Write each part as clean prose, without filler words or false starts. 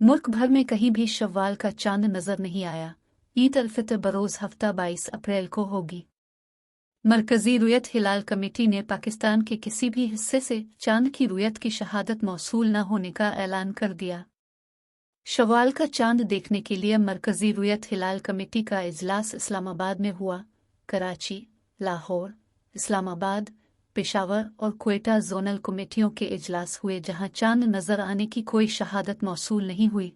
मुल्क भर में कहीं भी शव्वाल का चांद नजर नहीं आया। ईद अल फितर बरोज़ हफ्ता 22 अप्रैल को होगी। मरकजी रुयत हिलाल कमेटी ने पाकिस्तान के किसी भी हिस्से से चांद की रुयत की शहादत मौसूल न होने का ऐलान कर दिया। शव्वाल का चांद देखने के लिए मरकजी रुयत हिलाल कमेटी का इजलास इस्लामाबाद में हुआ। कराची, लाहौर, इस्लामाबाद, पेशावर और क्वेटा जोनल कमेटियों के इजलास हुए, जहां चांद नजर आने की कोई शहादत मौसूल नहीं हुई।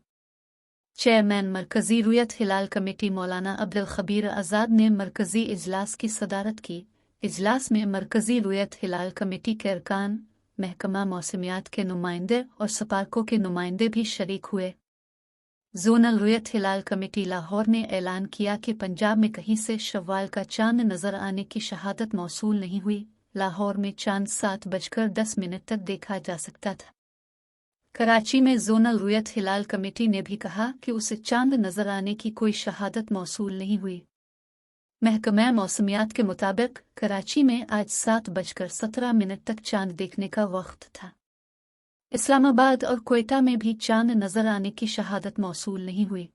चेयरमैन मरकजी रुयत हिलाल कमेटी मौलाना अब्दुल खबीर आज़ाद ने मरकजी इजलास की सदारत की। इजलास में मरकजी रुयत हिलाल कमेटी के अरकान, महकमा मौसमियात के नुमाइंदे और सपारकों के नुमाइंदे भी शरीक हुए। जोनल रुयत हिलाल कमेटी लाहौर ने ऐलान किया कि पंजाब में कहीं से शव्वाल का चांद नजर आने की शहादत मौसूल नहीं हुई। लाहौर में चांद 7:10 तक देखा जा सकता था। कराची में जोनल रुयत हिलाल कमेटी ने भी कहा कि उसे चांद नजर आने की कोई शहादत मौसूल नहीं हुई। महकमा मौसमियात के मुताबिक कराची में आज 7:17 तक चांद देखने का वक्त था। इस्लामाबाद और क्वेटा में भी चांद नजर आने की शहादत मौसूल नहीं हुई।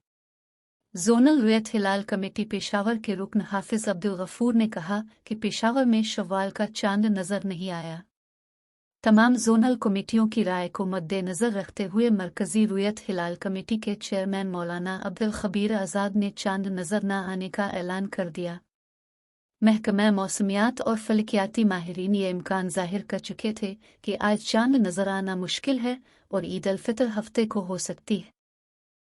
जोनल रुयत हिलाल कमेटी पेशावर के रुकन हाफिज अब्दुल गफूर ने कहा कि पेशावर में शव्वाल का चांद नजर नहीं आया। तमाम जोनल कमेटियों की राय को मद्देनजर रखते हुए मरकजी रुयत हिलाल कमेटी के चेयरमैन मौलाना अब्दुल खबीर आज़ाद ने चांद नजर न आने का ऐलान कर दिया। महकमा मौसमियात और फलकियाती माहिरीन ये इम्कान जाहिर कर चुके थे कि आज चांद नजर आना मुश्किल है और ईद अल फितर हफ्ते को हो सकती है।